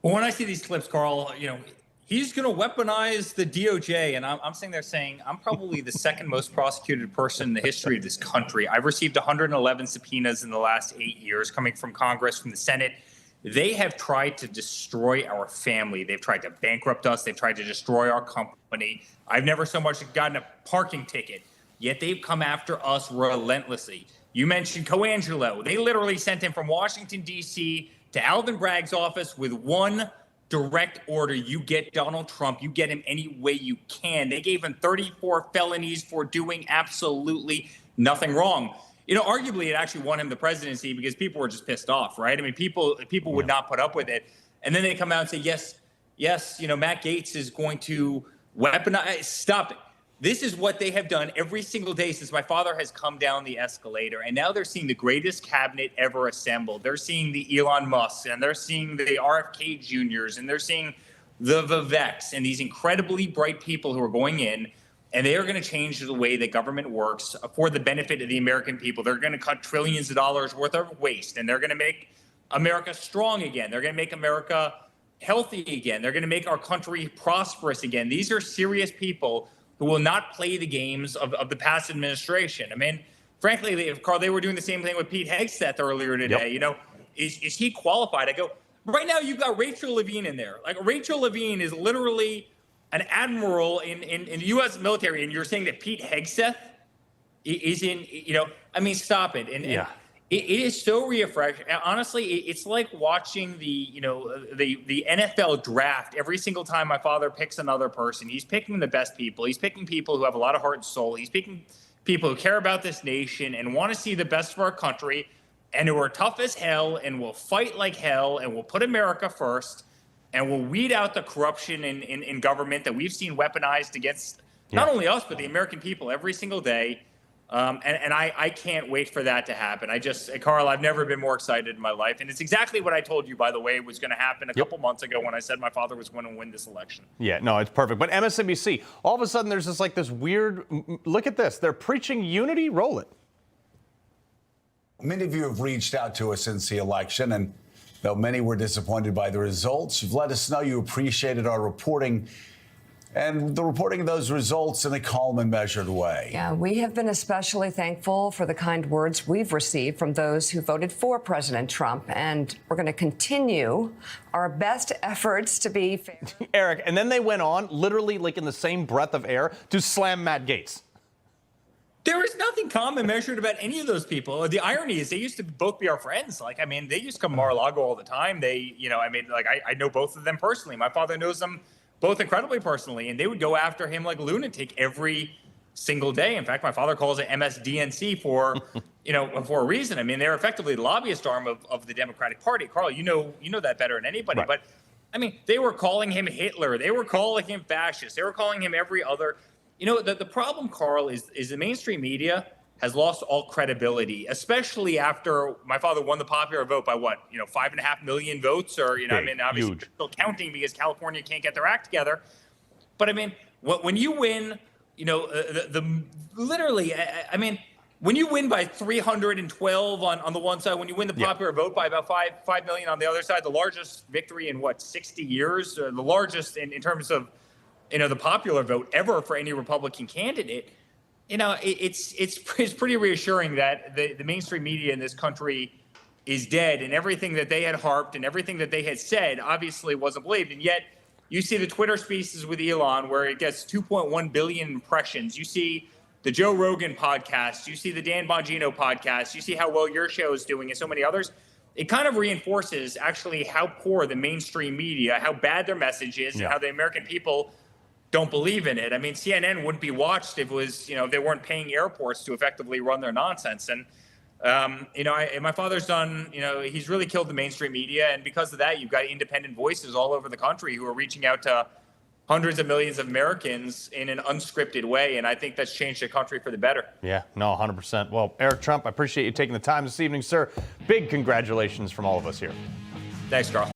But when I see these clips, Carl, he's going to weaponize the DOJ. And I'm sitting there saying, I'm probably the second most prosecuted person in the history of this country. I've received 111 subpoenas in the last 8 years coming from Congress, from the Senate. They have tried to destroy our family. They've tried to bankrupt us. They've tried to destroy our company. I've never so much gotten a parking ticket, yet they've come after us relentlessly. You mentioned Coangelo. They literally sent him from Washington, D.C. to Alvin Bragg's office with one direct order. You get Donald Trump. You get him any way you can. They gave him 34 felonies for doing absolutely nothing wrong. Arguably, it actually won him the presidency because people were just pissed off, right? I mean, people would not put up with it. And then they come out and say, yes, Matt Gaetz is going to weaponize. Stop it. This is what they have done every single day since my father has come down the escalator. And now they're seeing the greatest cabinet ever assembled. They're seeing the Elon Musk, and they're seeing the RFK Juniors, and they're seeing the Viveks, and these incredibly bright people who are going in, and they are going to change the way that government works for the benefit of the American people. They're going to cut trillions of dollars worth of waste, and they're going to make America strong again. They're going to make America healthy again. They're going to make our country prosperous again. These are serious people who will not play the games of the past administration. I mean, frankly, Carl, they were doing the same thing with Pete Hegseth earlier today. Yep. Is he qualified? I go, right now you've got Rachel Levine in there. Like, Rachel Levine is literally an admiral in the U.S. military, and you're saying that Pete Hegseth is in, I mean, stop it. And it is so refreshing. Honestly, it's like watching the NFL draft. Every single time my father picks another person, he's picking the best people. He's picking people who have a lot of heart and soul. He's picking people who care about this nation and want to see the best for our country, and who are tough as hell and will fight like hell and will put America first and will weed out the corruption in government that we've seen weaponized against not only us, but the American people every single day. And I can't wait for that to happen. Carl, I've never been more excited in my life. And it's exactly what I told you, by the way, was going to happen a couple months ago when I said my father was going to win this election. Yeah, no, it's perfect. But MSNBC, all of a sudden there's this weird, look at this. They're preaching unity. Roll it. Many of you have reached out to us since the election, and though many were disappointed by the results, you've let us know you appreciated our reporting and the reporting of those results in a calm and measured way. Yeah, we have been especially thankful for the kind words we've received from those who voted for President Trump, and we're going to continue our best efforts to be fair. Eric, and then they went on, literally like in the same breath of air, to slam Matt Gaetz. There is nothing calm and measured about any of those people. The irony is they used to both be our friends. Like, I mean, they used to come to Mar-a-Lago all the time. They, I know both of them personally. My father knows them both incredibly personally, and they would go after him like a lunatic every single day. In fact, my father calls it MSDNC for, for a reason. I mean, they're effectively the lobbyist arm of the Democratic Party. Carl, you know that better than anybody. Right. But, I mean, they were calling him Hitler. They were calling him fascist. They were calling him every other. The problem, Carl, is the mainstream media has lost all credibility, especially after my father won the popular vote by 5.5 million votes, or obviously huge. Still counting because California can't get their act together. But I mean, when you win, when you win by 312 on the one side, when you win the popular vote by about 5 million on the other side, the largest victory in 60 years, the largest in terms of the popular vote ever for any Republican candidate. It's pretty reassuring that the mainstream media in this country is dead, and everything that they had harped and everything that they had said obviously wasn't believed. And yet you see the Twitter Spaces with Elon where it gets 2.1 billion impressions. You see the Joe Rogan podcast. You see the Dan Bongino podcast. You see how well your show is doing and so many others. It kind of reinforces actually how poor the mainstream media, how bad their message is, and how the American people don't believe in it. I mean, CNN wouldn't be watched if it was, if they weren't paying airports to effectively run their nonsense. And, my father's done, he's really killed the mainstream media. And because of that, you've got independent voices all over the country who are reaching out to hundreds of millions of Americans in an unscripted way. And I think that's changed the country for the better. Yeah, no, 100%. Well, Eric Trump, I appreciate you taking the time this evening, sir. Big congratulations from all of us here. Thanks, Carl.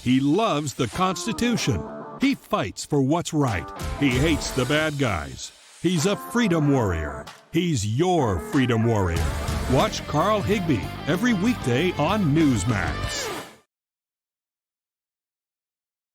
He loves the Constitution. He fights for what's right. He hates the bad guys. He's a freedom warrior. He's your freedom warrior. Watch Carl Higbie every weekday on Newsmax.